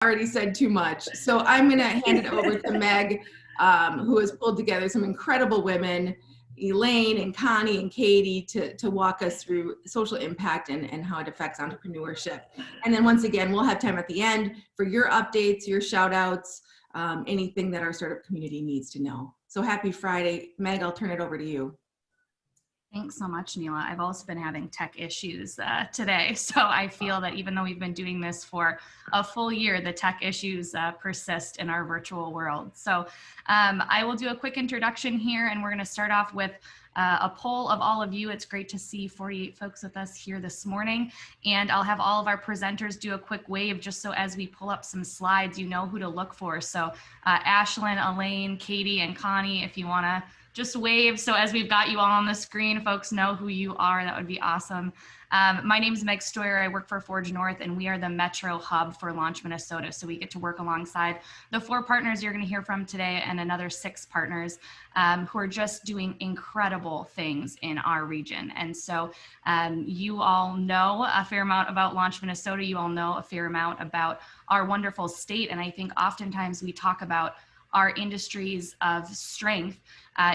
already said too much. So I'm going to hand it over to Meg, who has pulled together some incredible women, Elaine and Connie and Katie, to walk us through social impact and how it affects entrepreneurship. And then once again, we'll have time at the end for your updates, your shout outs, anything that our startup community needs to know. So happy Friday. Meg, I'll turn it over to you. Thanks so much, Neela. I've also been having tech issues today. So I feel that even though we've been doing this for a full year, the tech issues persist in our virtual world. So I will do a quick introduction here, and we're going to start off with a poll of all of you. It's great to see 48 folks with us here this morning. And I'll have all of our presenters do a quick wave just so as we pull up some slides, you know who to look for. So Ashlyn, Elaine, Katie, and Connie, if you want to just wave. So as we've got you all on the screen, folks know who you are. That would be awesome. My name is Meg Stoyer. I work for Forge North, and we are the Metro Hub for Launch Minnesota. So we get to work alongside the 4 partners you're going to hear from today and another 6 partners who are just doing incredible things in our region. And so you all know a fair amount about Launch Minnesota. You all know a fair amount about our wonderful state. And I think oftentimes we talk about our industries of strength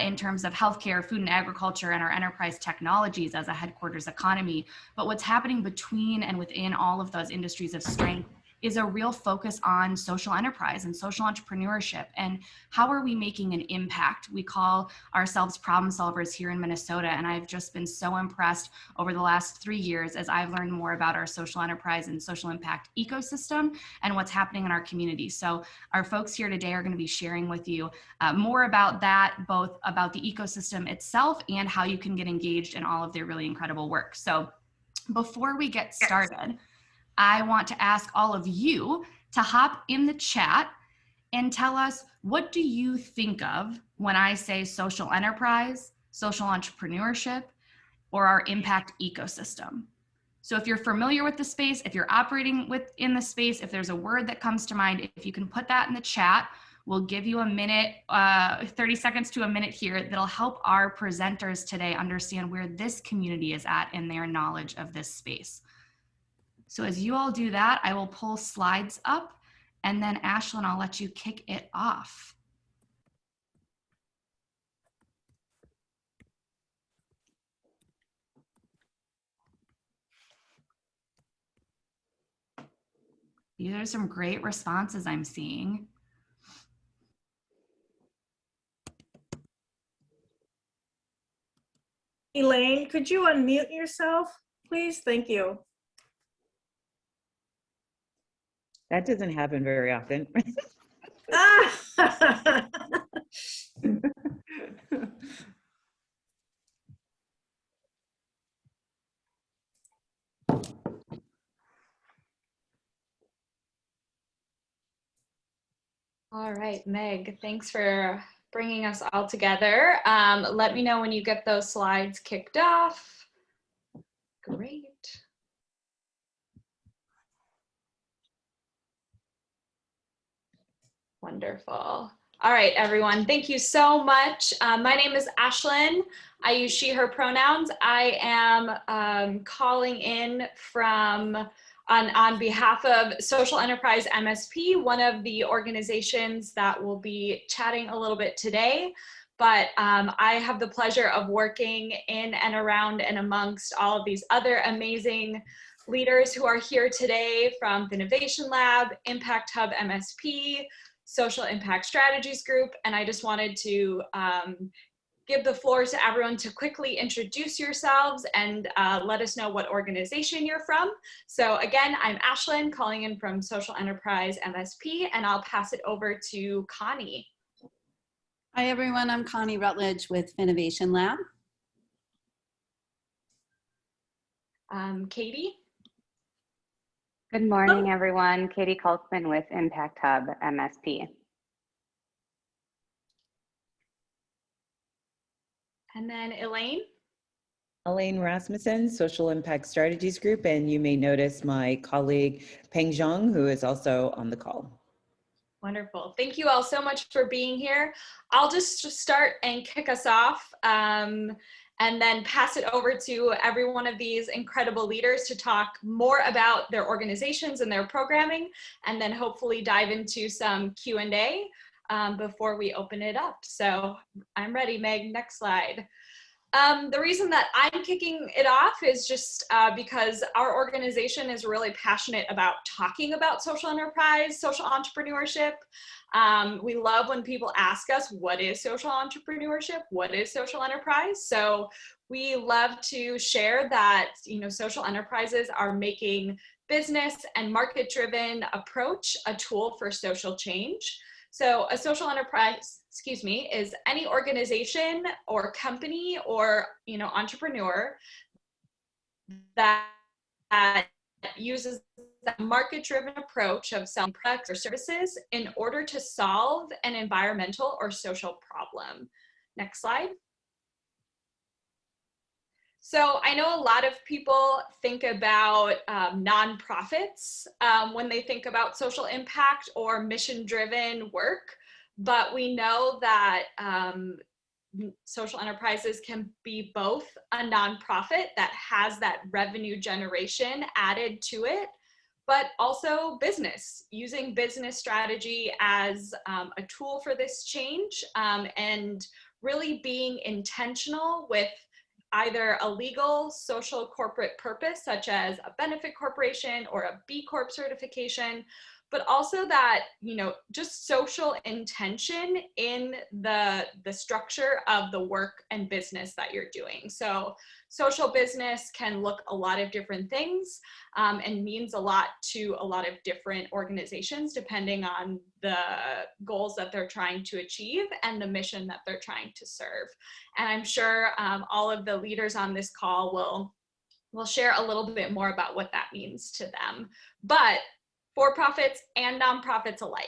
in terms of healthcare, food and agriculture, and our enterprise technologies as a headquarters economy. But what's happening between and within all of those industries of strength is a real focus on social enterprise and social entrepreneurship. And how are we making an impact? We call ourselves problem solvers here in Minnesota. And I've just been so impressed over the last 3 years as I've learned more about our social enterprise and social impact ecosystem and what's happening in our community. So our folks here today are going to be sharing with you more about that, both about the ecosystem itself and how you can get engaged in all of their really incredible work. So before we get started, I want to ask all of you to hop in the chat and tell us, what do you think of when I say social enterprise, social entrepreneurship, or our impact ecosystem? So if you're familiar with the space, if you're operating within the space, if there's a word that comes to mind, if you can put that in the chat, we'll give you a minute, 30 seconds to a minute here that'll help our presenters today understand where this community is at in their knowledge of this space. So as you all do that, I will pull slides up, and then Ashlyn, I'll let you kick it off. These are some great responses I'm seeing. Elaine, could you unmute yourself, please? Thank you. That doesn't happen very often. All right, Meg, thanks for bringing us all together. Let me know when you get those slides kicked off. Great. Wonderful. All right, everyone. Thank you so much. My name is Ashlyn. I use she, her pronouns. I am calling in from on behalf of Social Enterprise MSP, one of the organizations that will be chatting a little bit today. But I have the pleasure of working in and around and amongst all of these other amazing leaders who are here today from the Innovation Lab, Impact Hub MSP, Social Impact Strategies Group, and I just wanted to give the floor to everyone to quickly introduce yourselves and let us know what organization you're from. So again, I'm Ashlyn, calling in from Social Enterprise MSP, and I'll pass it over to Connie. Hi everyone, I'm Connie Rutledge with Innovation Lab. Katie? Good morning, everyone. Katie Kalkman with Impact Hub MSP. And then Elaine? Elaine Rasmussen, Social Impact Strategies Group, and you may notice my colleague Peng Zhang, who is also on the call. Wonderful. Thank you all so much for being here. I'll just start and kick us off. and then pass it over to every one of these incredible leaders to talk more about their organizations and their programming, and then hopefully dive into some Q&A before we open it up. So I'm ready, Meg, next slide. The reason that I'm kicking it off is just because our organization is really passionate about talking about social enterprise, social entrepreneurship. We love when people ask us, what is social entrepreneurship? What is social enterprise? So we love to share that, you know, social enterprises are making business and market-driven approach a tool for social change. So a social enterprise, is any organization or company or, you know, entrepreneur that uses that market-driven approach of selling products or services in order to solve an environmental or social problem. Next slide. So I know a lot of people think about nonprofits when they think about social impact or mission-driven work, but we know that social enterprises can be both a nonprofit that has that revenue generation added to it, but also business, using business strategy as a tool for this change, and really being intentional with either a legal social corporate purpose, such as a benefit corporation or a B Corp certification, but also that, you know, just social intention in the structure of the work and business that you're doing. So social business can look a lot of different things and means a lot to a lot of different organizations, depending on the goals that they're trying to achieve and the mission that they're trying to serve. And I'm sure all of the leaders on this call will share a little bit more about what that means to them. But for-profits and nonprofits alike.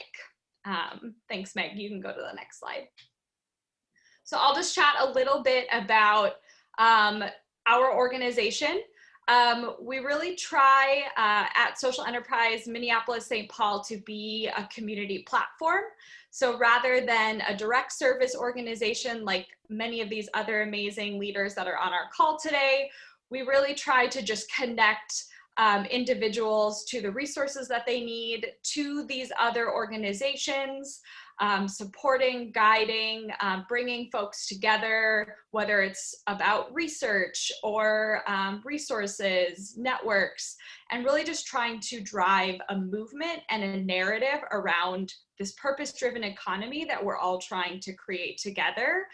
Thanks, Meg. You can go to the next slide. So I'll just chat a little bit about our organization. We really try at Social Enterprise Minneapolis-St. Paul to be a community platform. So rather than a direct service organization like many of these other amazing leaders that are on our call today, we really try to just connect individuals to the resources that they need, to these other organizations, supporting, guiding, bringing folks together, whether it's about research or resources, networks, and really just trying to drive a movement and a narrative around this purpose-driven economy that we're all trying to create together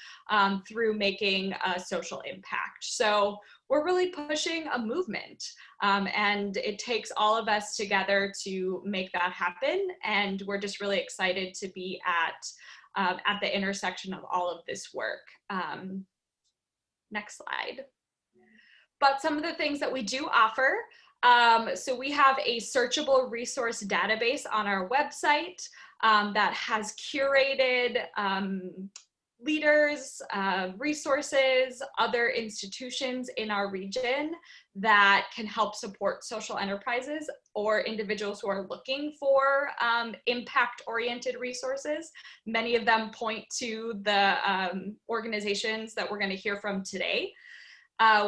through making a social impact. So we're really pushing a movement, and it takes all of us together to make that happen. And we're just really excited to be at the intersection of all of this work. Next slide. But some of the things that we do offer, so we have a searchable resource database on our website that has curated leaders, resources, other institutions in our region that can help support social enterprises or individuals who are looking for impact-oriented resources. Many of them point to the organizations that we're going to hear from today.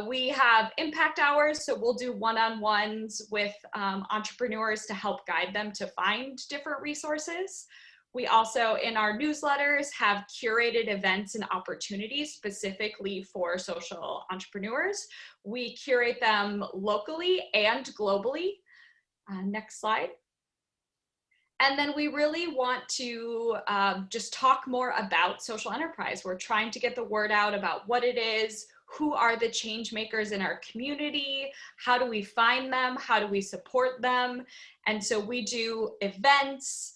We have impact hours, so we'll do one-on-ones with entrepreneurs to help guide them to find different resources. We also, in our newsletters, have curated events and opportunities specifically for social entrepreneurs. We curate them locally and globally. Next slide. And then we really want to just talk more about social enterprise. We're trying to get the word out about what it is, who are the change makers in our community, how do we find them, how do we support them. And so we do events.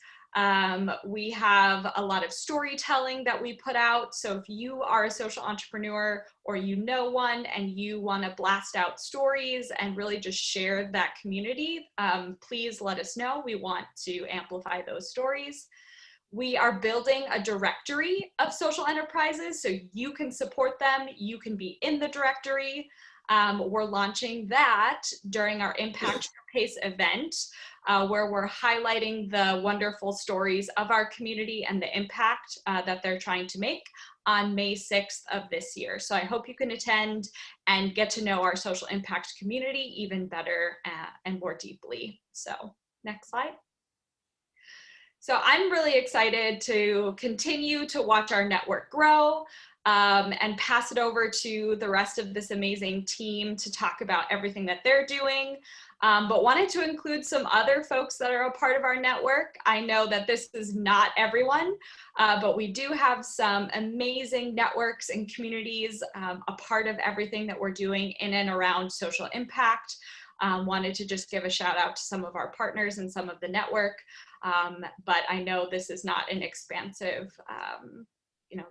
We have a lot of storytelling that we put out. So if you are a social entrepreneur or you know one and you want to blast out stories and really just share that community, please let us know. We want to amplify those stories. We are building a directory of social enterprises so you can support them, you can be in the directory. we're launching that during our Impact Pace event, where we're highlighting the wonderful stories of our community and the impact that they're trying to make on May 6th of this year. So I hope you can attend and get to know our social impact community even better and more deeply. So next slide. So I'm really excited to continue to watch our network grow and pass it over to the rest of this amazing team to talk about everything that they're doing. But wanted to include some other folks that are a part of our network. I know that this is not everyone, but we do have some amazing networks and communities a part of everything that we're doing in and around social impact. Wanted to just give a shout out to some of our partners and some of the network. But I know this is not an expansive,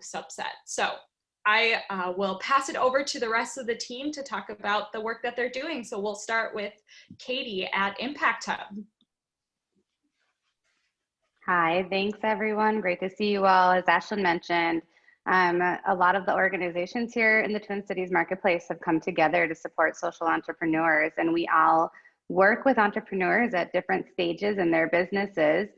subset. So I will pass it over to the rest of the team to talk about the work that they're doing. So we'll start with Katie at Impact Hub. Hi, thanks everyone. Great to see you all. As Ashlyn mentioned, a lot of the organizations here in the Twin Cities Marketplace have come together to support social entrepreneurs, and we all work with entrepreneurs at different stages in their businesses.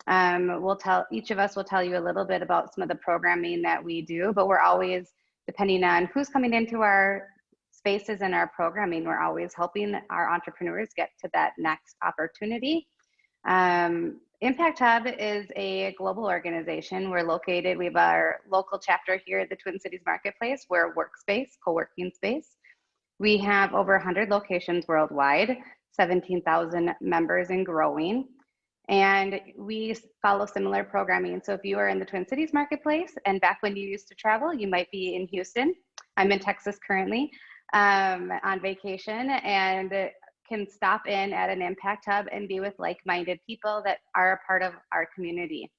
Each of us will tell you a little bit about some of the programming that we do, but we're always, depending on who's coming into our spaces and our programming, we're always helping our entrepreneurs get to that next opportunity. Impact Hub is a global organization. We have our local chapter here at the Twin Cities Marketplace. We're a workspace, co-working space. We have over 100 locations worldwide, 17,000 members and growing. And we follow similar programming. So if you are in the Twin Cities Marketplace, and back when you used to travel, you might be in Houston. I'm in Texas currently on vacation, and can stop in at an Impact Hub and be with like-minded people that are a part of our community.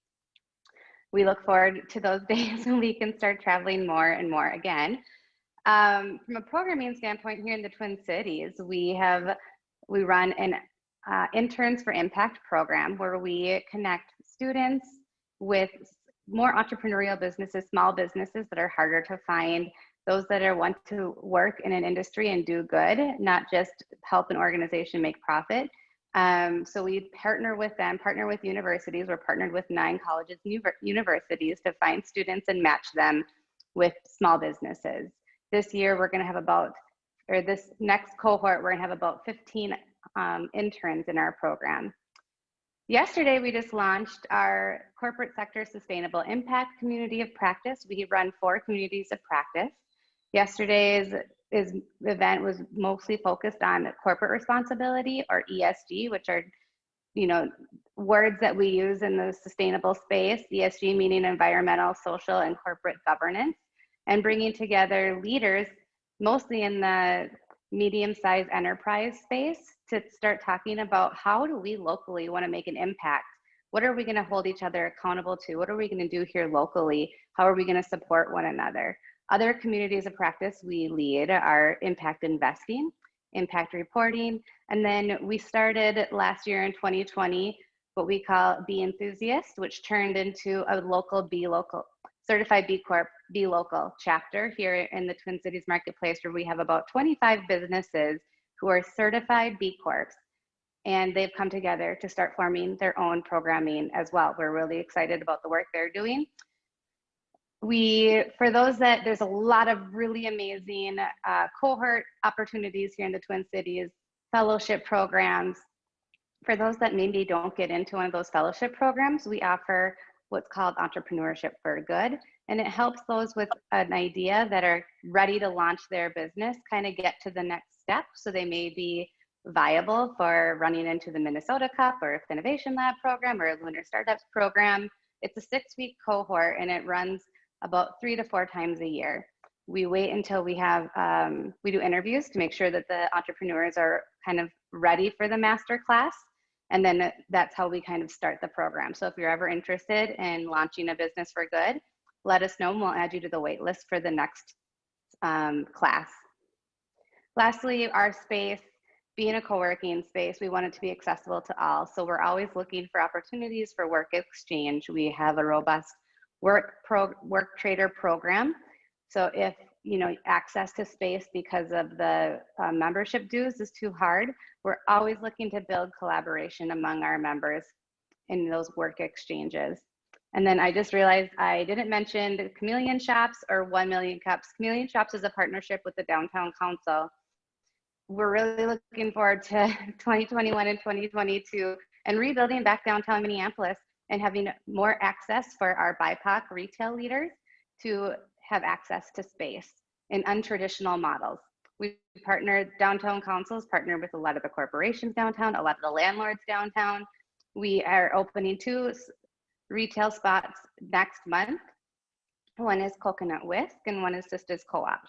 We look forward to those days when we can start traveling more and more again. From a programming standpoint here in the Twin Cities, we run an Interns for Impact program where we connect students with more entrepreneurial businesses, small businesses that are harder to find, those that want to work in an industry and do good, not just help an organization make profit. So we partner with them, partner with universities. We're partnered with 9 colleges and universities to find students and match them with small businesses. This year, we're going to have this next cohort, we're going to have about 15 interns in our program. Yesterday, we just launched our corporate sector sustainable impact community of practice. We run 4 communities of practice. Yesterday's event was mostly focused on corporate responsibility, or ESG, which are, words that we use in the sustainable space. ESG meaning environmental, social, and corporate governance, and bringing together leaders, mostly in the medium-sized enterprise space, to start talking about how do we locally want to make an impact? What are we going to hold each other accountable to? What are we going to do here locally? How are we going to support one another? Other communities of practice we lead are impact investing, impact reporting, and then we started last year in 2020 what we call Be Enthusiast, which turned into a certified B Corp, Be Local chapter here in the Twin Cities Marketplace, where we have about 25 businesses who are certified B Corps, and they've come together to start forming their own programming as well. We're really excited about the work they're doing. There's a lot of really amazing cohort opportunities here in the Twin Cities, fellowship programs. For those that maybe don't get into one of those fellowship programs, we offer what's called Entrepreneurship for Good. And it helps those with an idea that are ready to launch their business kind of get to the next step. So they may be viable for running into the Minnesota Cup or Innovation Lab program or a Lunar Startups program. It's a 6-week cohort, and it runs about 3 to 4 times a year. We wait until we do interviews to make sure that the entrepreneurs are kind of ready for the master class. And then that's how we kind of start the program. So if you're ever interested in launching a business for good, let us know and we'll add you to the wait list for the next class. Lastly, our space, being a co-working space, we want it to be accessible to all. So we're always looking for opportunities for work exchange. We have a robust work trader program. So if access to space because of the membership dues is too hard, we're always looking to build collaboration among our members in those work exchanges. And then I just realized I didn't mention the Chameleon Shops or 1 Million Cups. Chameleon Shops is a partnership with the Downtown Council. We're really looking forward to 2021 and 2022 and rebuilding back downtown Minneapolis and having more access for our BIPOC retail leaders to have access to space in untraditional models. We partnered, downtown councils partnered with a lot of the corporations downtown, a lot of the landlords downtown. We are opening 2 retail spots next month. One is Coconut Whisk and one is Sisters Co-op.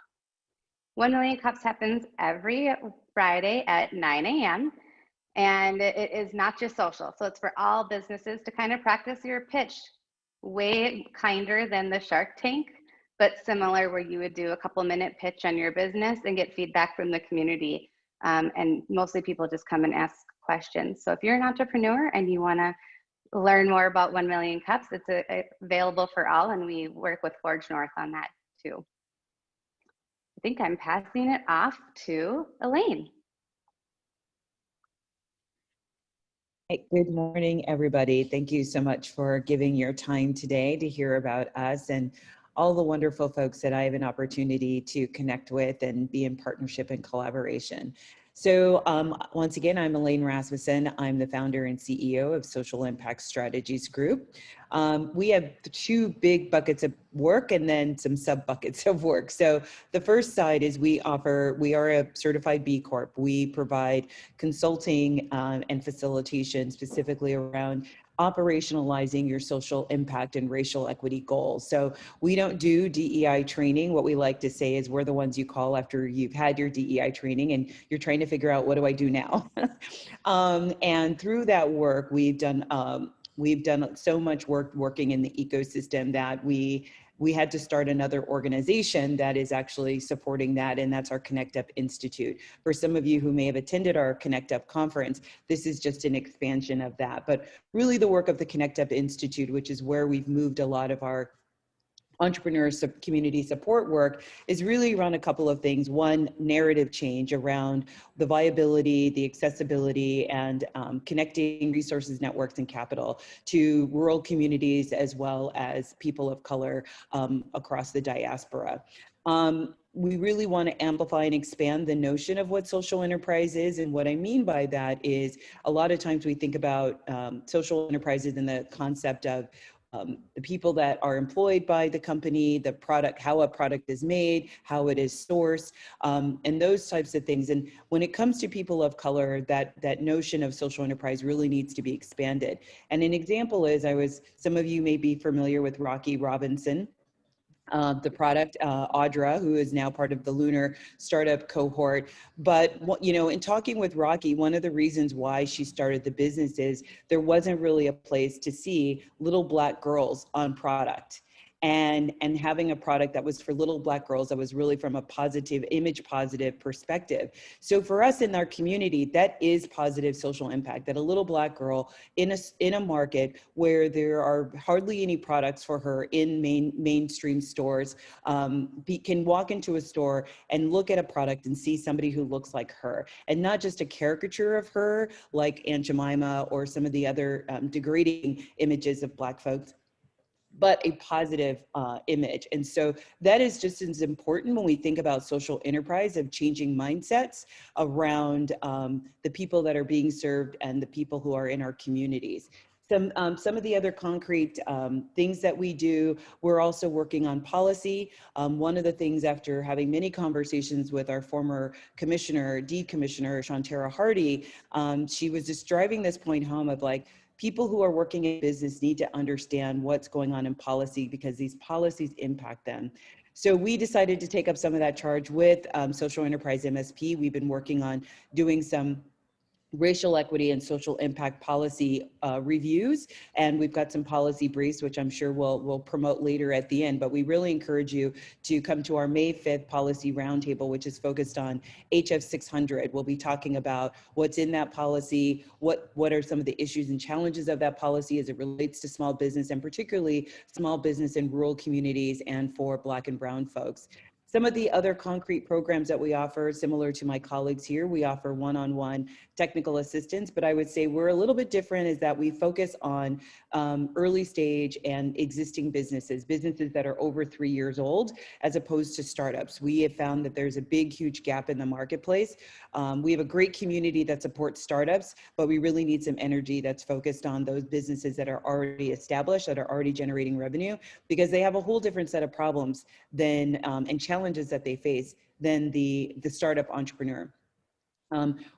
1 Million Cups happens every Friday at 9 a.m. And it is not just social. So it's for all businesses to kind of practice your pitch, way kinder than the Shark Tank, but similar, where you would do a couple-minute pitch on your business and get feedback from the community. And mostly people just come and ask questions. So if you're an entrepreneur and you want to learn more about 1 Million Cups, it's available for all, and we work with Forge North on that too. I think I'm passing it off to Elaine. Hey, good morning, everybody. Thank you so much for giving your time today to hear about us and all the wonderful folks that I have an opportunity to connect with and be in partnership and collaboration. So once again, I'm Elaine Rasmussen. I'm the founder and CEO of Social Impact Strategies Group. We have 2 big buckets of work and then some sub buckets of work. So the first side is we are a certified B Corp. We provide consulting and facilitation specifically around operationalizing your social impact and racial equity goals. So we don't do DEI training. What we like to say is we're the ones you call after you've had your DEI training and you're trying to figure out, what do I do now? And through that work, we've done so much work working in the ecosystem that we had to start another organization that is actually supporting that, and that's our Connect Up Institute. For some of you who may have attended our Connect Up conference, this is just an expansion of that. But really the work of the Connect Up Institute, which is where we've moved a lot of our entrepreneur community support work, is really around a couple of things. One, narrative change around the viability, the accessibility, and connecting resources, networks, and capital to rural communities as well as people of color across the diaspora. We really want to amplify and expand the notion of what social enterprise is. And what I mean by that is a lot of times we think about social enterprises in the concept of the people that are employed by the company, the product, how a product is made, how it is sourced, and those types of things. And when it comes to people of color, that notion of social enterprise really needs to be expanded. And an example is, some of you may be familiar with Rocky Robinson. The product, Audra, who is now part of the Lunar startup cohort. But, in talking with Rocky, one of the reasons why she started the business is there wasn't really a place to see little Black girls on product. And having a product that was for little Black girls that was really from a positive perspective. So for us in our community, that is positive social impact, that a little Black girl in a market where there are hardly any products for her in mainstream stores can walk into a store and look at a product and see somebody who looks like her, and not just a caricature of her like Aunt Jemima or some of the other degrading images of Black folks, but a positive image. And so that is just as important when we think about social enterprise, of changing mindsets around the people that are being served and the people who are in our communities. Some of the other concrete things that we do, we're also working on policy. One of the things, after having many conversations with our former commissioner, decommissioner, Shantara Hardy, she was just driving this point home of like, people who are working in business need to understand what's going on in policy because these policies impact them. So we decided to take up some of that charge with Social Enterprise MSP. We've been working on doing some racial equity and social impact policy reviews, and we've got some policy briefs, which I'm sure we'll promote later at the end. But we really encourage you to come to our May 5th policy roundtable, which is focused on HF 600. We'll be talking about what's in that policy, what are some of the issues and challenges of that policy as it relates to small business, and particularly small business in rural communities and for Black and brown folks. Some of the other concrete programs that we offer, similar to my colleagues here, we offer one-on-one technical assistance, but I would say we're a little bit different is that we focus on early stage and existing businesses that are over 3 years old, as opposed to startups. We have found that there's a big, huge gap in the marketplace. We have a great community that supports startups, but we really need some energy that's focused on those businesses that are already established, that are already generating revenue, because they have a whole different set of problems than and challenges that they face than the startup entrepreneur.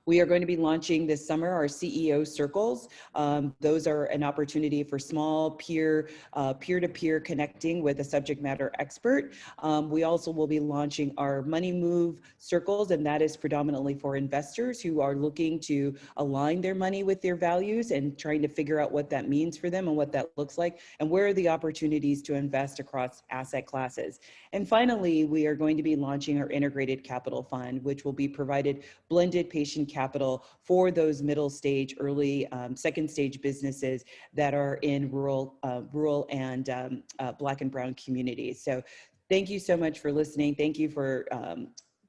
We are going to be launching this summer our CEO circles. Those are an opportunity for small peer-to-peer connecting with a subject matter expert. We also will be launching our Money Move circles, and that is predominantly for investors who are looking to align their money with their values and trying to figure out what that means for them and what that looks like, and where are the opportunities to invest across asset classes. And finally, we are going to be launching our Integrated Capital Fund, which will be provided blended patient capital for those middle stage, early, second stage businesses that are in rural and Black and Brown communities. So thank you so much for listening. Thank you for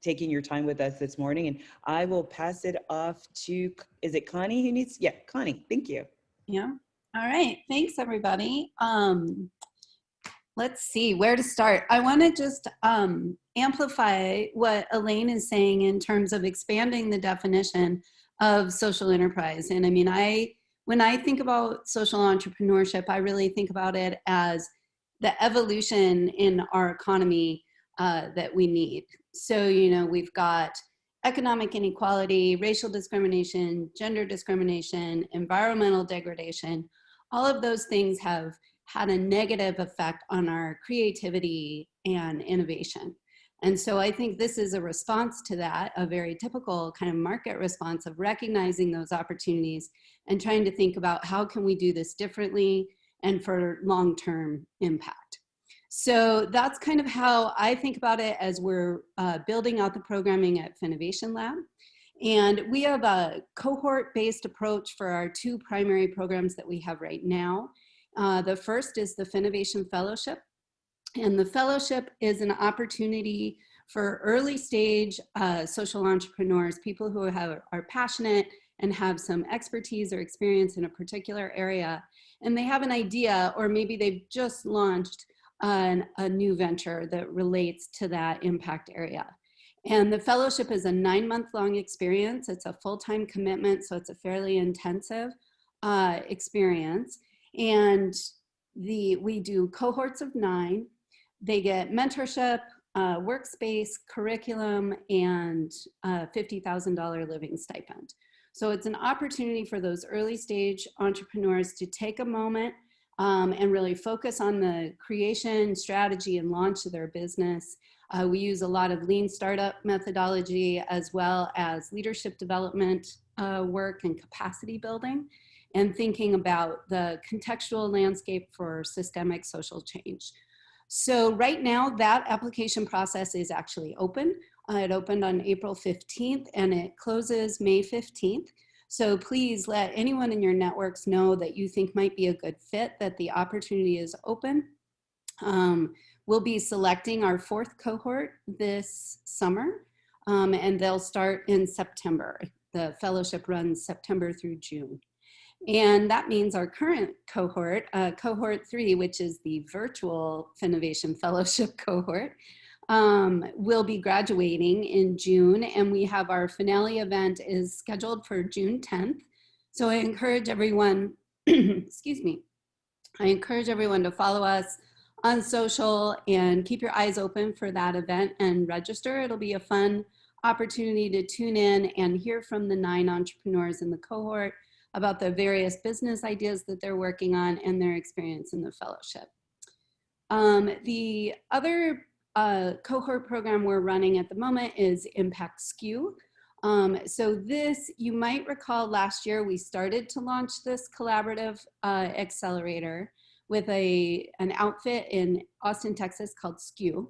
taking your time with us this morning. And I will pass it off to, is it Connie who needs? Yeah, Connie, thank you. Yeah. All right. Thanks, everybody. Let's see where to start. I want to just amplify what Elaine is saying in terms of expanding the definition of social enterprise. And I mean, when I think about social entrepreneurship, I really think about it as the evolution in our economy that we need. So, you know, we've got economic inequality, racial discrimination, gender discrimination, environmental degradation. All of those things have had a negative effect on our creativity and innovation. And so I think this is a response to that, a very typical kind of market response of recognizing those opportunities and trying to think about how can we do this differently and for long-term impact. So that's kind of how I think about it as we're building out the programming at Finovation Lab. And we have a cohort-based approach for our two primary programs that we have right now. The first is the Finovation Fellowship. And the fellowship is an opportunity for early stage social entrepreneurs, people who are passionate and have some expertise or experience in a particular area. And they have an idea, or maybe they've just launched a new venture that relates to that impact area. And the fellowship is a 9-month-long experience. It's a full-time commitment, so it's a fairly intensive experience. And we do cohorts of 9. They get mentorship, workspace, curriculum, and $50,000 living stipend. So it's an opportunity for those early stage entrepreneurs to take a moment and really focus on the creation, strategy, and launch of their business. We use a lot of lean startup methodology as well as leadership development work and capacity building, and thinking about the contextual landscape for systemic social change. So right now that application process is actually open. It opened on April 15th and it closes May 15th. So please let anyone in your networks know that you think might be a good fit, that the opportunity is open. We'll be selecting our 4th cohort this summer, and they'll start in September. The fellowship runs September through June. And that means our current cohort, cohort 3, which is the virtual Finovation Fellowship cohort, will be graduating in June, and we have our finale event is scheduled for June 10th. So I encourage everyone, excuse me, I encourage everyone to follow us on social and keep your eyes open for that event and register. It'll be a fun opportunity to tune in and hear from the 9 entrepreneurs in the cohort about the various business ideas that they're working on and their experience in the fellowship. The other cohort program we're running at the moment is Impact SKU. So this, you might recall last year we started to launch this collaborative accelerator with an outfit in Austin, Texas called SKU.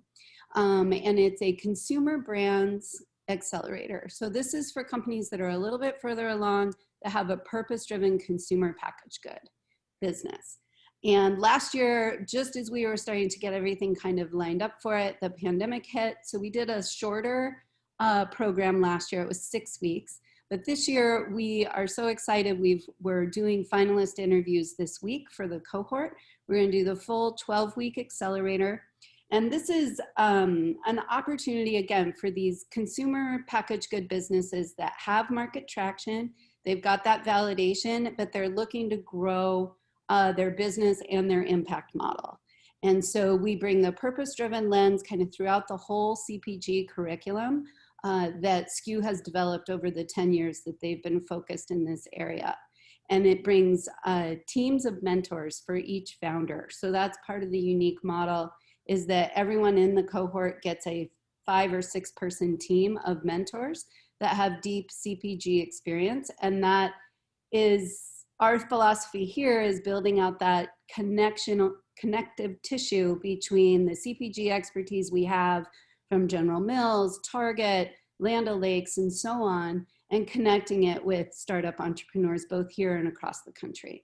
And it's a consumer brands accelerator. So this is for companies that are a little bit further along that have a purpose-driven consumer packaged good business. And last year, just as we were starting to get everything kind of lined up for it, the pandemic hit. So we did a shorter program last year. It was 6 weeks. But this year, we are so excited. We're doing finalist interviews this week for the cohort. We're going to do the full 12-week accelerator. And this is an opportunity, again, for these consumer packaged good businesses that have market traction. They've got that validation, but they're looking to grow their business and their impact model. And so we bring the purpose-driven lens kind of throughout the whole CPG curriculum that SKU has developed over the 10 years that they've been focused in this area. And it brings teams of mentors for each founder. So that's part of the unique model, is that everyone in the cohort gets a 5 or 6 person team of mentors that have deep CPG experience. And that is our philosophy here, is building out that connective tissue between the CPG expertise we have from General Mills, Target, Land O'Lakes, and so on, and connecting it with startup entrepreneurs both here and across the country.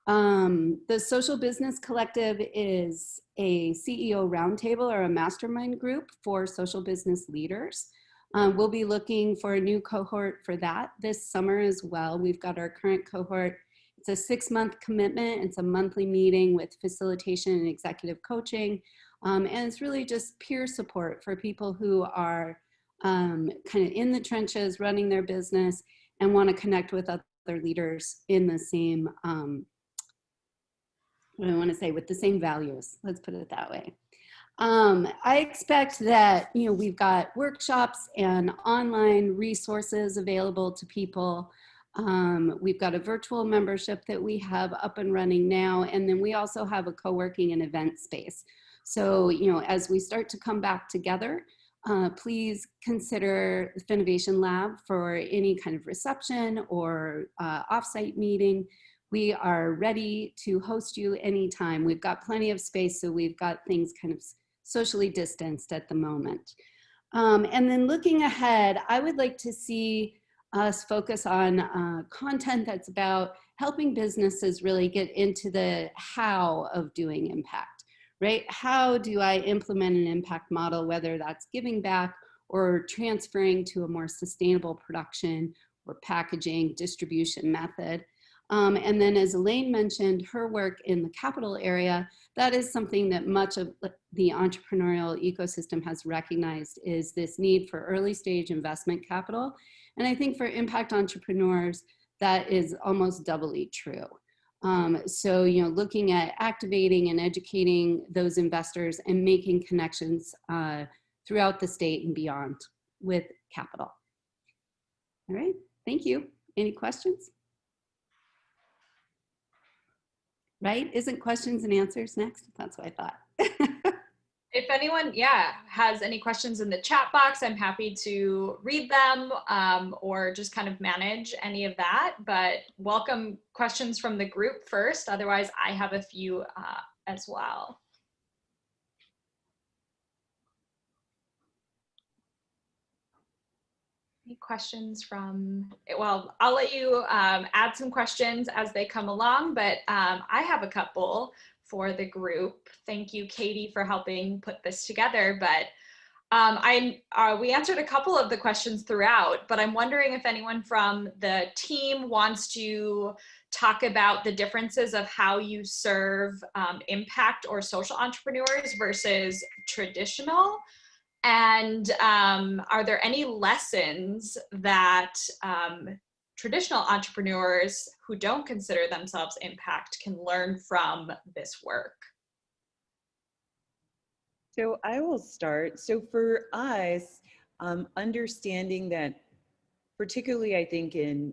The Social Business Collective is a CEO roundtable or a mastermind group for social business leaders. We'll be looking for a new cohort for that this summer as well. We've got our current cohort. It's a 6-month commitment. It's a monthly meeting with facilitation and executive coaching. And it's really just peer support for people who are kind of in the trenches, running their business, and want to connect with other leaders in the same, what do I want to say, with the same values. Let's put it that way. I expect that, we've got workshops and online resources available to people. We've got a virtual membership that we have up and running now. And then we also have a co-working and event space. So, as we start to come back together, please consider the Finovation Lab for any kind of reception or offsite meeting. We are ready to host you anytime. We've got plenty of space, so we've got things kind of socially distanced at the moment. And then looking ahead, I would like to see us focus on content that's about helping businesses really get into the how of doing impact. Right? How do I implement an impact model, whether that's giving back or transferring to a more sustainable production or packaging distribution method? And then, as Elaine mentioned, her work in the capital area, that is something that much of the entrepreneurial ecosystem has recognized, is this need for early stage investment capital. And I think for impact entrepreneurs, that is almost doubly true. So, looking at activating and educating those investors and making connections throughout the state and beyond with capital. All right, thank you. Any questions? Right? Isn't questions and answers next? That's what I thought. If anyone, has any questions in the chat box, I'm happy to read them or just kind of manage any of that. But welcome questions from the group first. Otherwise, I have a few as well. Any questions from, well, I'll let you add some questions as they come along, but I have a couple for the group. Thank you, Katie, for helping put this together. But we answered a couple of the questions throughout, but I'm wondering if anyone from the team wants to talk about the differences of how you serve impact or social entrepreneurs versus traditional. And are there any lessons that traditional entrepreneurs who don't consider themselves impact can learn from this work? So I will start. So for us, understanding that, particularly I think in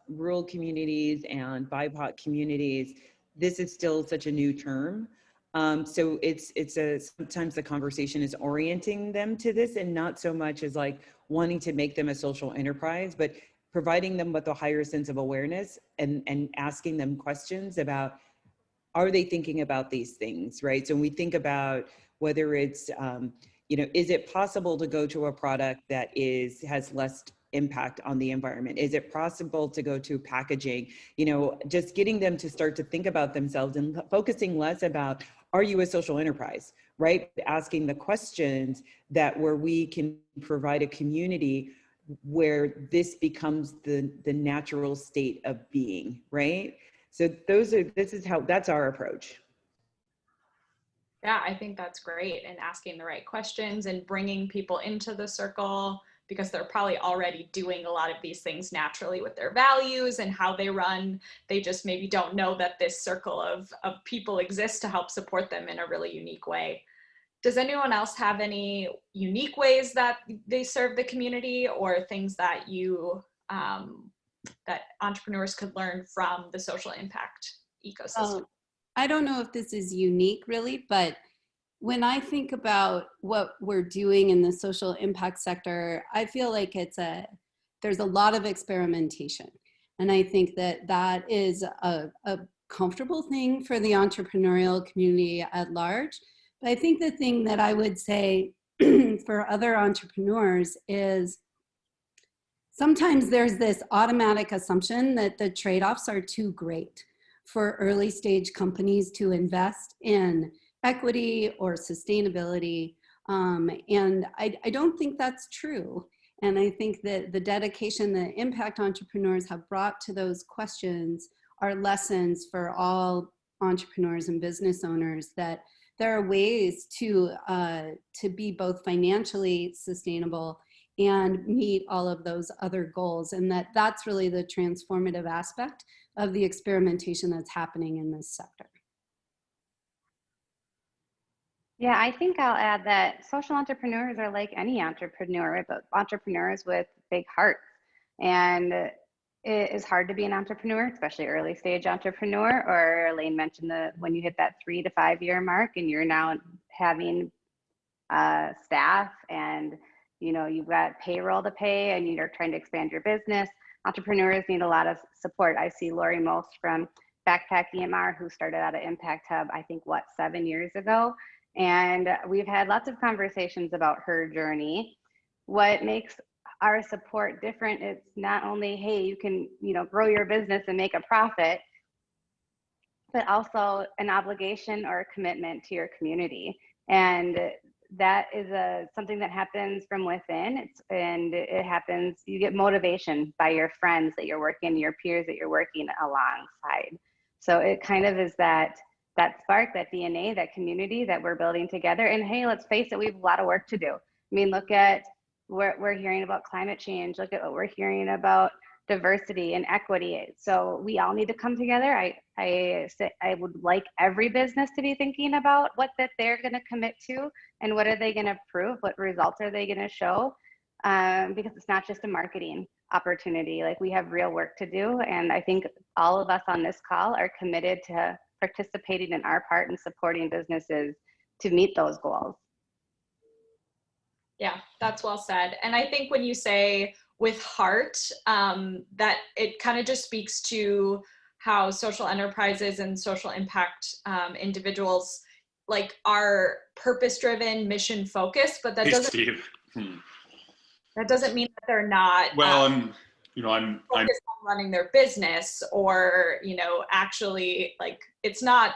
rural communities and BIPOC communities, this is still such a new term. So sometimes the conversation is orienting them to this, and not so much as like wanting to make them a social enterprise, but providing them with a higher sense of awareness and asking them questions about, are they thinking about these things, right? So when we think about whether it's, is it possible to go to a product that has less impact on the environment? Is it possible to go to packaging? You know, just getting them to start to think about themselves and focusing less about, are you a social enterprise, right? Asking the questions that where we can provide a community where this becomes the natural state of being, right? So that's our approach. Yeah, I think that's great. And asking the right questions and bringing people into the circle, because they're probably already doing a lot of these things naturally with their values and how they run. They just maybe don't know that this circle of people exists to help support them in a really unique way. Does anyone else have any unique ways that they serve the community, or things that that entrepreneurs could learn from the social impact ecosystem? I don't know if this is unique really, but when I think about what we're doing in the social impact sector, I feel like there's a lot of experimentation. And I think that is a comfortable thing for the entrepreneurial community at large. But I think the thing that I would say for other entrepreneurs is sometimes there's this automatic assumption that the trade-offs are too great for early stage companies to invest in equity or sustainability. And I don't think that's true. And I think that the dedication that impact entrepreneurs have brought to those questions are lessons for all entrepreneurs and business owners, that there are ways to be both financially sustainable and meet all of those other goals. And that's really the transformative aspect of the experimentation that's happening in this sector. Yeah, I think I'll add that social entrepreneurs are like any entrepreneur, but entrepreneurs with big hearts. And it is hard to be an entrepreneur, especially early stage entrepreneur, or Elaine mentioned when you hit that 3 to 5 year mark and you're now having staff and you've got payroll to pay and you're trying to expand your business. Entrepreneurs need a lot of support. I see Lori Most from Backpack EMR, who started out at Impact Hub, I think 7 years ago. And we've had lots of conversations about her journey. What makes our support different is not only, hey, you can, grow your business and make a profit, but also an obligation or a commitment to your community. And that is something that happens from within. It happens, you get motivation by your friends that you're working, your peers that you're working alongside. So it kind of is that spark, that DNA, that community that we're building together. And hey, let's face it, we have a lot of work to do. I mean, look at what we're hearing about climate change. Look at what we're hearing about diversity and equity. So we all need to come together. I would like every business to be thinking about what that they're going to commit to and what are they going to prove, what results are they going to show, because it's not just a marketing opportunity. Like, we have real work to do. And I think all of us on this call are committed to participating in our part and supporting businesses to meet those goals. Yeah, that's well said. And I think when you say with heart, that it kind of just speaks to how social enterprises and social impact individuals are purpose-driven, mission-focused, but that that doesn't mean that they're not I'm focused on running their business, or actually, it's not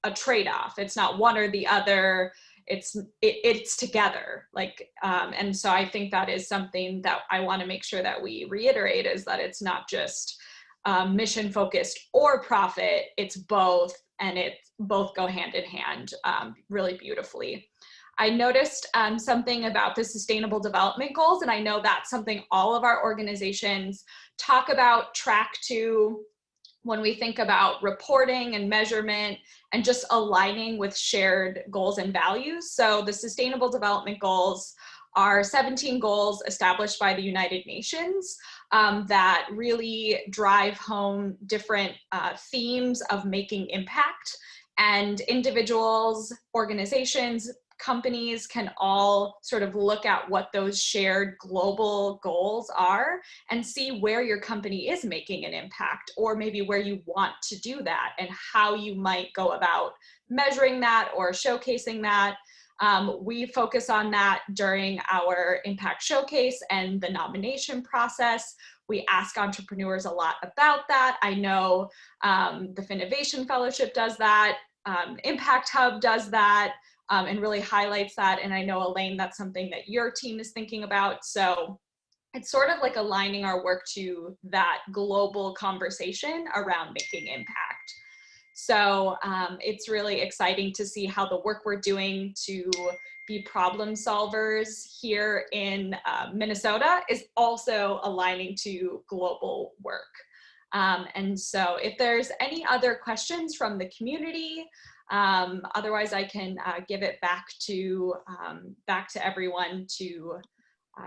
a trade-off. It's not one or the other. It's together. And so I think that is something that I want to make sure that we reiterate, is that it's not just mission focused or profit. It's both, and both go hand in hand really beautifully. I noticed something about the Sustainable Development Goals, and I know that's something all of our organizations talk about, track to, when we think about reporting and measurement and just aligning with shared goals and values. So the Sustainable Development Goals are 17 goals established by the United Nations that really drive home different themes of making impact. And individuals, organizations, companies can all sort of look at what those shared global goals are and see where your company is making an impact, or maybe where you want to do that and how you might go about measuring that or showcasing that. We focus on that during our Impact Showcase and the nomination process. We ask entrepreneurs a lot about that. I know the Finovation Fellowship does that, Impact Hub does that, and really highlights that. And I know, Elaine, that's something that your team is thinking about. So it's sort of like aligning our work to that global conversation around making impact. So it's really exciting to see how the work we're doing to be problem solvers here in Minnesota is also aligning to global work. And so if there's any other questions from the community, otherwise I can give it back to everyone to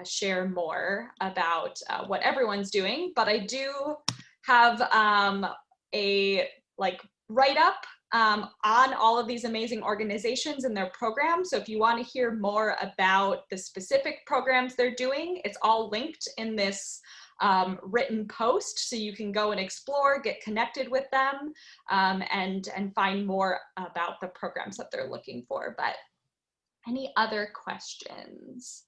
share more about what everyone's doing. But I do have a write-up on all of these amazing organizations and their programs. So if you want to hear more about the specific programs they're doing, it's all linked in this written post. So you can go and explore, get connected with them, and find more about the programs that they're looking for. But any other questions?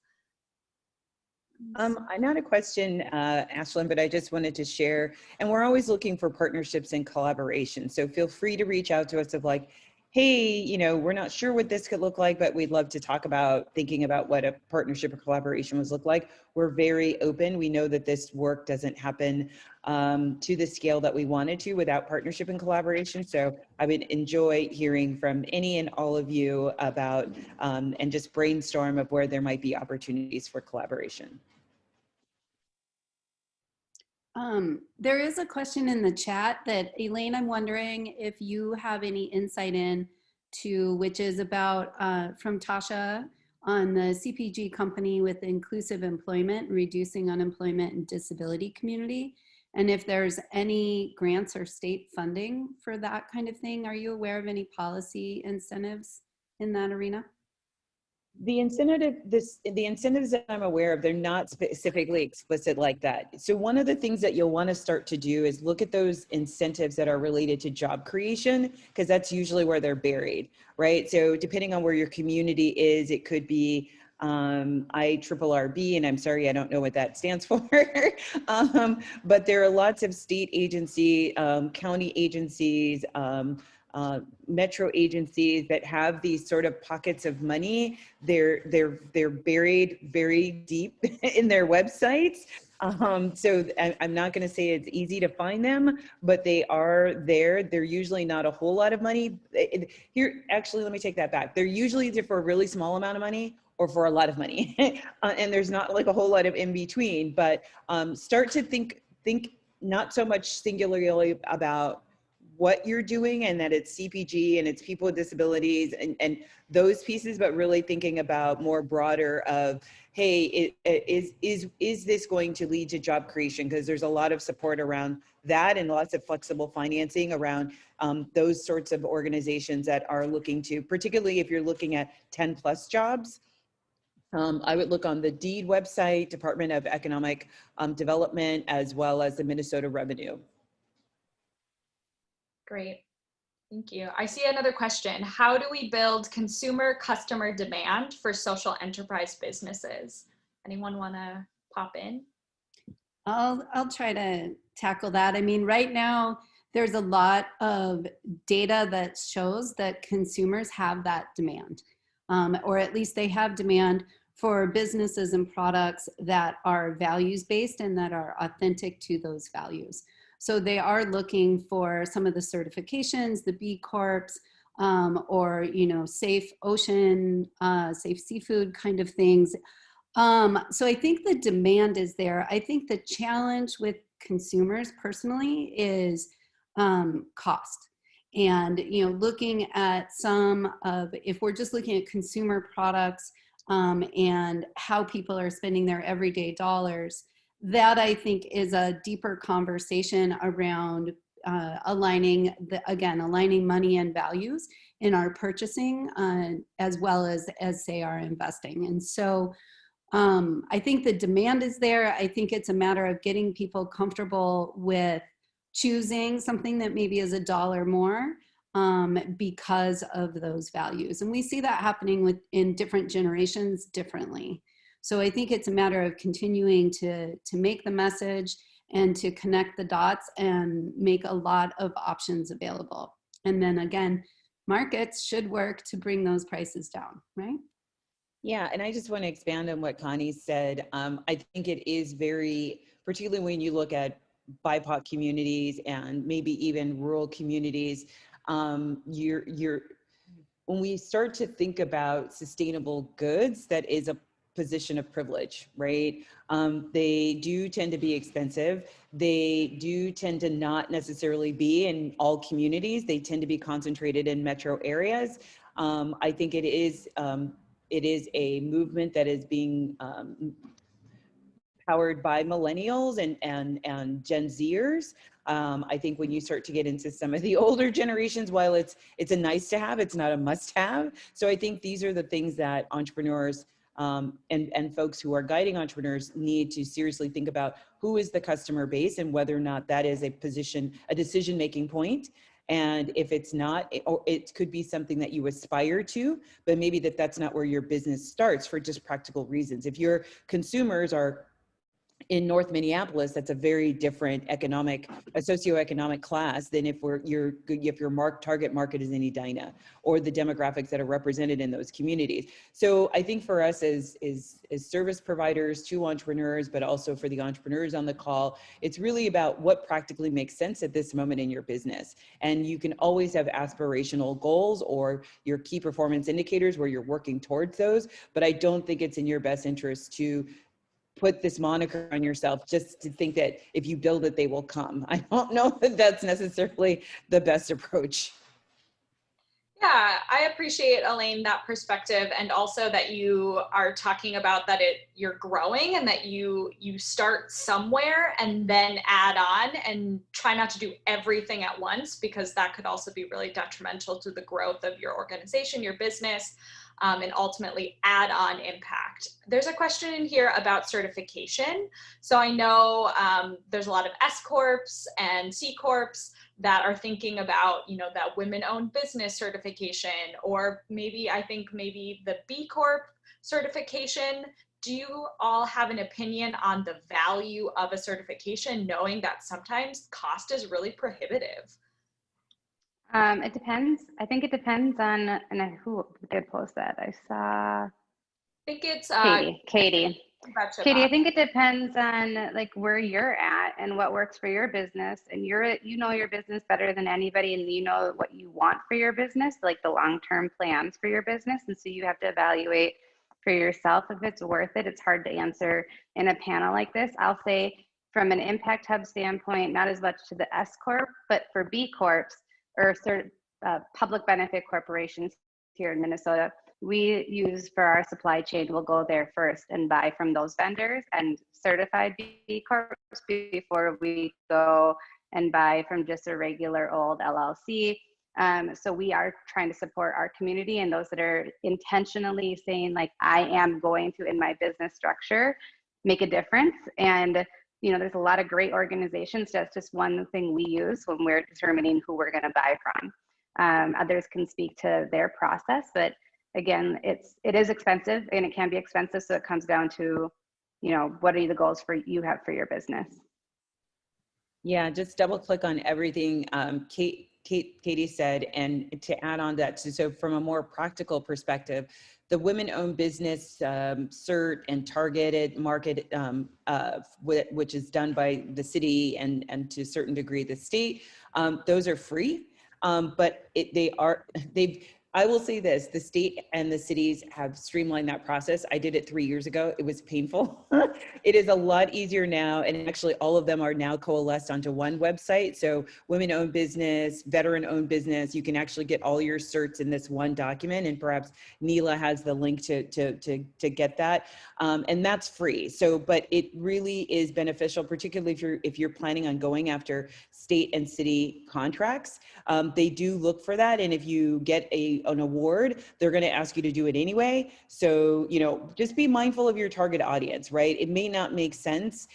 Not a question, Ashlyn, but I just wanted to share, and we're always looking for partnerships and collaboration. So feel free to reach out to us of like, hey, you know, we're not sure what this could look like, but we'd love to talk about thinking about what a partnership or collaboration would look like. We're very open. We know that this work doesn't happen to the scale that we wanted to without partnership and collaboration. So I would enjoy hearing from any and all of you about and just brainstorm of where there might be opportunities for collaboration. There is a question in the chat that, Elaine, I'm wondering if you have any insight in to, which is about from Tasha on the CPG company with inclusive employment, reducing unemployment and disability community. And if there's any grants or state funding for that kind of thing, are you aware of any policy incentives in that arena? The incentives that I'm aware of, they're not specifically explicit like that. So one of the things that you'll want to start to do is look at those incentives that are related to job creation, because that's usually where they're buried, right? So depending on where your community is, it could be IRRB, and I'm sorry, I don't know what that stands for, but there are lots of state agency, county agencies, metro agencies that have these sort of pockets of money. They're buried very deep in their websites. So I'm not going to say it's easy to find them, but they are there. They're usually not a whole lot of money. Here, actually, let me take that back. They're usually either for a really small amount of money or for a lot of money. And there's not like a whole lot of in between, but start to think not so much singularly about what you're doing and that it's CPG and it's people with disabilities and those pieces, but really thinking about more broader of, hey, is this going to lead to job creation? Because there's a lot of support around that and lots of flexible financing around those sorts of organizations that are looking to, particularly if you're looking at 10 plus jobs. I would look on the DEED website, Department of Economic Development, as well as the Minnesota Revenue. Great, thank you. I see another question. How do we build consumer customer demand for social enterprise businesses? Anyone want to pop in? I'll try to tackle that. I mean, right now, there's a lot of data that shows that consumers have that demand, or at least they have demand for businesses and products that are values-based and that are authentic to those values. So they are looking for some of the certifications, the B Corps, or, you know, safe ocean, safe seafood kind of things. So I think the demand is there. I think the challenge with consumers personally is cost. And, you know, looking at some of, if we're just looking at consumer products and how people are spending their everyday dollars, that I think is a deeper conversation around aligning money and values in our purchasing as well as say our investing. And so I think the demand is there. I think it's a matter of getting people comfortable with choosing something that maybe is $1 more because of those values. And we see that happening in different generations differently. So I think it's a matter of continuing to make the message and to connect the dots and make a lot of options available. And then again, markets should work to bring those prices down, right? Yeah, and I just want to expand on what Connie said. I think it is very, particularly when you look at BIPOC communities and maybe even rural communities, when we start to think about sustainable goods, that is a position of privilege, right? They do tend to be expensive. They do tend to not necessarily be in all communities. They tend to be concentrated in metro areas. I think it is a movement that is being powered by millennials and Gen Zers. I think when you start to get into some of the older generations, while it's a nice to have, it's not a must have. So I think these are the things that entrepreneurs and folks who are guiding entrepreneurs need to seriously think about: who is the customer base and whether or not that is a decision-making point. And if it's not, it could be something that you aspire to, but maybe that's not where your business starts for just practical reasons. If your consumers are in North Minneapolis, that's a very different socioeconomic class than if your target market is in Edina or the demographics that are represented in those communities. So I think for us as service providers to entrepreneurs, but also for the entrepreneurs on the call, it's really about what practically makes sense at this moment in your business. And you can always have aspirational goals or your key performance indicators where you're working towards those, but I don't think it's in your best interest to put this moniker on yourself just to think that if you build it, they will come. I don't know that that's necessarily the best approach. Yeah, I appreciate, Elaine, that perspective, and also that you are talking about that you're growing and that you start somewhere and then add on and try not to do everything at once, because that could also be really detrimental to the growth of your organization, your business, and ultimately add on impact. There's a question in here about certification. So I know there's a lot of S Corps and C Corps that are thinking about, that women-owned business certification, or maybe the B Corp certification. Do you all have an opinion on the value of a certification, knowing that sometimes cost is really prohibitive? It depends. I think it depends on, and who did post that? I saw. I think it's Katie. Katie, I think it depends on like where you're at and what works for your business, and you know your business better than anybody, and you know what you want for your business, like the long-term plans for your business, and so you have to evaluate for yourself if it's worth it. It's hard to answer in a panel like this. I'll say from an Impact Hub standpoint, not as much to the S Corp, but for B Corps or public benefit corporations here in Minnesota, we use for our supply chain, we'll go there first and buy from those vendors and certified B Corps before we go and buy from just a regular old LLC. So we are trying to support our community and those that are intentionally saying like, I am going to, in my business structure, make a difference. And there's a lot of great organizations. That's just one thing we use when we're determining who we're going to buy from. Others can speak to their process, but again, it is expensive and it can be expensive. So it comes down to, what are the goals you have for your business? Yeah, just double click on everything Katie said, and to add on that, so from a more practical perspective, the women-owned business cert and targeted market, which is done by the city and to a certain degree the state, those are free, but I will say this, the state and the cities have streamlined that process. I did it 3 years ago. It was painful. It is a lot easier now. And actually all of them are now coalesced onto one website. So women-owned business, veteran-owned business, you can actually get all your certs in this one document. And perhaps Neela has the link to get that. And that's free. So, but it really is beneficial, particularly if you're planning on going after state and city contracts. They do look for that. And if you get an award, they're going to ask you to do it anyway. So, just be mindful of your target audience, right? It may not make sense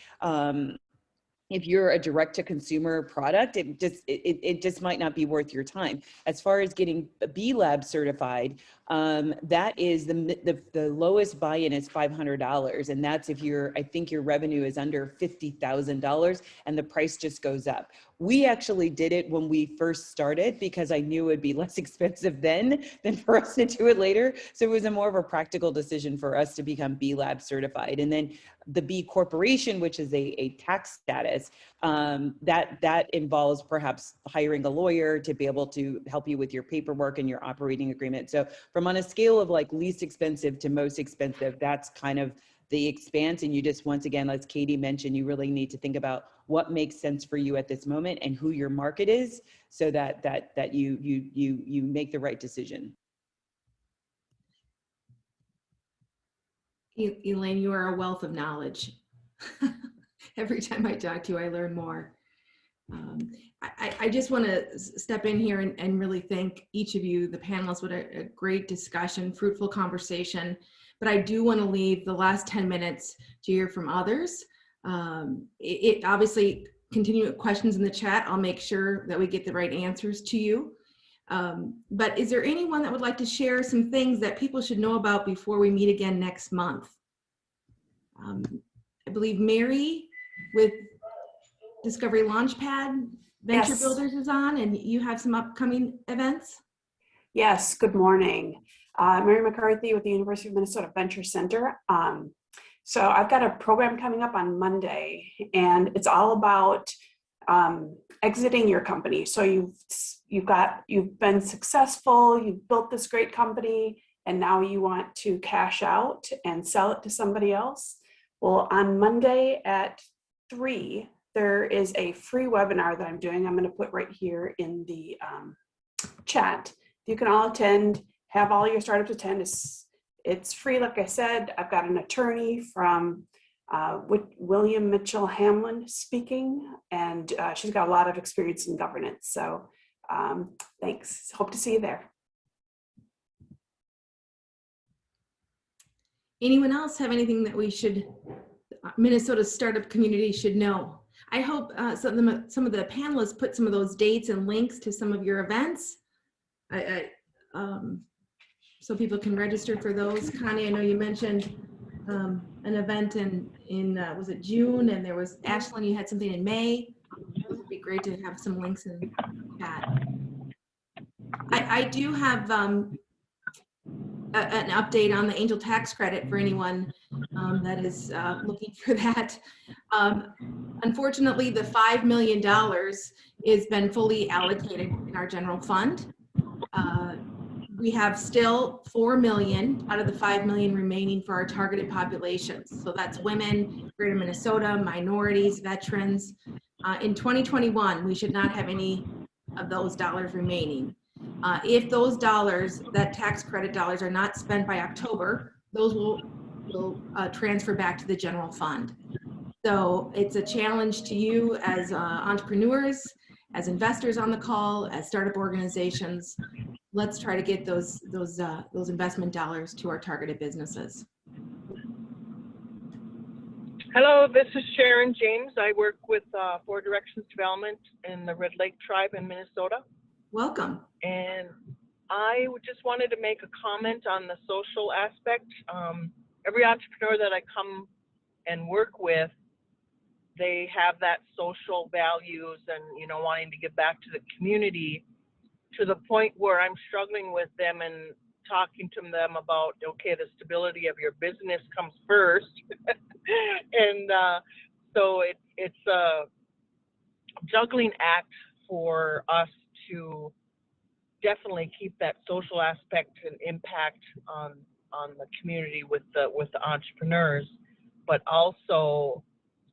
if you're a direct to consumer product, it just might not be worth your time. As far as getting B Lab certified, that is the lowest buy-in is $500. And that's if I think your revenue is under $50,000 and the price just goes up. We actually did it when we first started because I knew it'd be less expensive then than for us to do it later. So it was more of a practical decision for us to become B Lab certified. And then the B Corporation, which is a tax status, that involves perhaps hiring a lawyer to be able to help you with your paperwork and your operating agreement. So from on a scale of like least expensive to most expensive, that's kind of the expanse. And you just, once again, as Katie mentioned, you really need to think about what makes sense for you at this moment and who your market is, so that you make the right decision. Elaine, you are a wealth of knowledge. Every time I talk to you, I learn more. I just want to step in here and really thank each of you, the panelists. What a great discussion, fruitful conversation. But I do want to leave the last 10 minutes to hear from others. It obviously continue questions in the chat. I'll make sure that we get the right answers to you. But is there anyone that would like to share some things that people should know about before we meet again next month? I believe Mary with Discovery Launchpad Venture Yes. Builders is on, and you have some upcoming events? Yes, good morning. Mary McCarthy with the University of Minnesota Venture Center. So I've got a program coming up on Monday, and it's all about exiting your company. So you've been successful, you've built this great company, and now you want to cash out and sell it to somebody else. Well, on Monday at 3, there is a free webinar that I'm doing. I'm going to put right here in the chat. You can all attend, have all your startups attend. It's free, like I said. I've got an attorney from William Mitchell Hamlin speaking, and she's got a lot of experience in governance. So thanks. Hope to see you there. Anyone else have anything that we should, Minnesota startup community should know? I hope some of the panelists put some of those dates and links to some of your events, so people can register for those. Connie, I know you mentioned an event in was it June, and there was Ashlyn, you had something in May. It would be great to have some links in that. I do have an update on the angel tax credit for anyone that is looking for that. Unfortunately, the $5 million has been fully allocated in our general fund. We have still 4 million out of the 5 million remaining for our targeted populations. So that's women, greater Minnesota, minorities, veterans. In 2021, we should not have any of those dollars remaining. If those dollars, that tax credit dollars, are not spent by October, those will transfer back to the general fund. So it's a challenge to you as entrepreneurs, as investors on the call, as startup organizations. Let's try to get those investment dollars to our targeted businesses. Hello, this is Sharon James. I work with Four Directions Development in the Red Lake Tribe in Minnesota. Welcome. And I just wanted to make a comment on the social aspect. Every entrepreneur that I come and work with, they have that social values and, you know, wanting to give back to the community, to the point where I'm struggling with them and talking to them about, okay, the stability of your business comes first. And so it's a juggling act for us to definitely keep that social aspect and impact on the community with the entrepreneurs, but also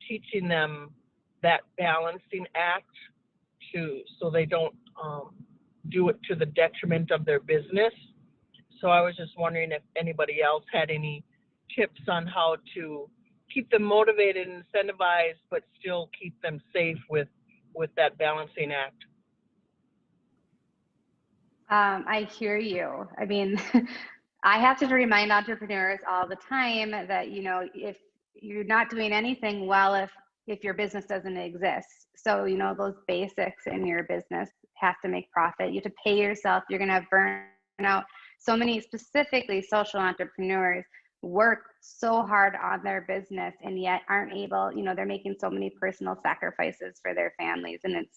teaching them that balancing act so they don't do it to the detriment of their business. So I was just wondering if anybody else had any tips on how to keep them motivated and incentivized, but still keep them safe with that balancing act. I hear you. I mean, I have to remind entrepreneurs all the time that, you know, if you're not doing anything well, if your business doesn't exist. So, you know, those basics in your business have to make profit. You have to pay yourself. You're going to have burnout. So many, specifically social entrepreneurs, work so hard on their business and yet aren't able, you know, they're making so many personal sacrifices for their families, and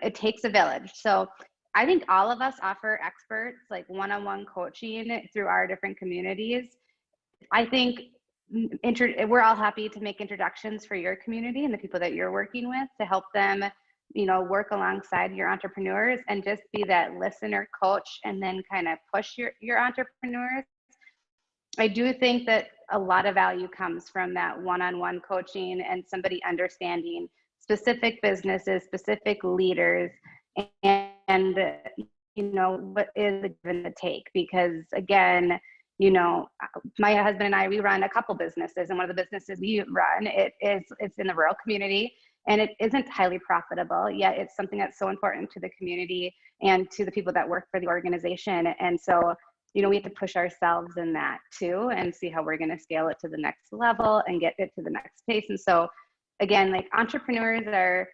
it takes a village. So I think all of us offer experts like one-on-one coaching through our different communities. I think we're all happy to make introductions for your community and the people that you're working with to help them, you know, work alongside your entrepreneurs and just be that listener coach and then kind of push your entrepreneurs. I do think that a lot of value comes from that one-on-one coaching and somebody understanding specific businesses, specific leaders, and you know, what is the give and the take. Because again, you know, my husband and I, we run a couple businesses, and one of the businesses we run, it's in the rural community, and it isn't highly profitable, yet it's something that's so important to the community and to the people that work for the organization. And so, you know, we have to push ourselves in that too and see how we're going to scale it to the next level and get it to the next pace. And so again, like, entrepreneurs are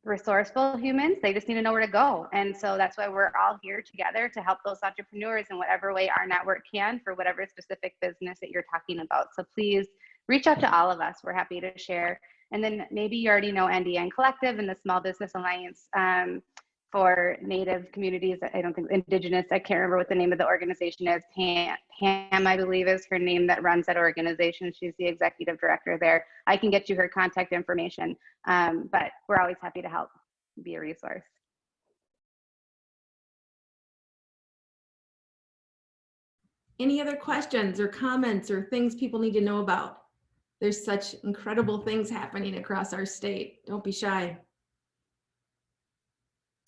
resourceful humans. They just need to know where to go. And so that's why we're all here together to help those entrepreneurs in whatever way our network can for whatever specific business that you're talking about. So please reach out to all of us. We're happy to share. And then maybe you already know NDN Collective and the Small Business Alliance for Native communities. I don't think Indigenous, I can't remember what the name of the organization is. Pam, I believe, is her name, that runs that organization. She's the executive director there. I can get you her contact information, but we're always happy to help, be a resource. Any other questions or comments or things people need to know about? There's such incredible things happening across our state. Don't be shy.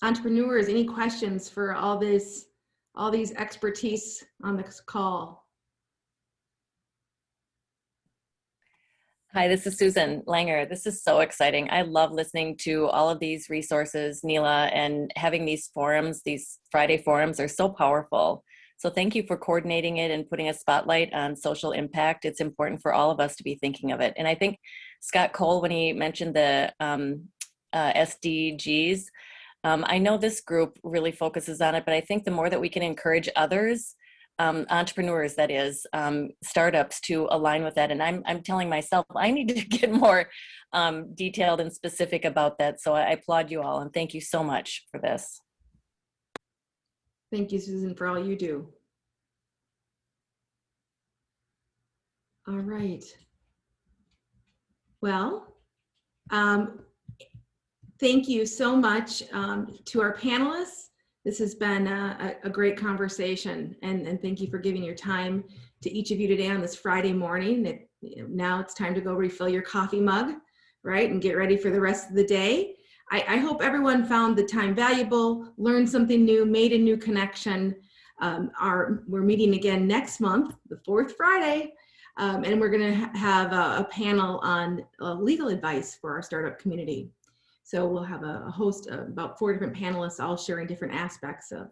Entrepreneurs, any questions for all these expertise on this call? Hi, this is Susan Langer. This is so exciting. I love listening to all of these resources, Neela, and having these forums. These Friday forums are so powerful. So thank you for coordinating it and putting a spotlight on social impact. It's important for all of us to be thinking of it. And I think Scott Cole, when he mentioned the SDGs, I know this group really focuses on it, but I think the more that we can encourage others, entrepreneurs, that is, startups, to align with that. And I'm telling myself, I need to get more detailed and specific about that. So I applaud you all, and thank you so much for this. Thank you, Susan, for all you do. All right. Well, thank you so much to our panelists. This has been a great conversation, and thank you for giving your time to each of you today on this Friday morning. Now it's time to go refill your coffee mug, right, and get ready for the rest of the day. I hope everyone found the time valuable, learned something new, made a new connection. We're meeting again next month, the fourth Friday, and we're going to have a panel on legal advice for our startup community. So we'll have a host of about 4 different panelists, all sharing different aspects of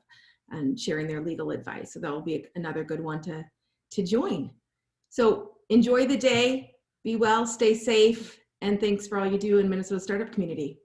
and sharing their legal advice. So that will be another good one to join. So enjoy the day, be well, stay safe, and thanks for all you do in Minnesota startup community.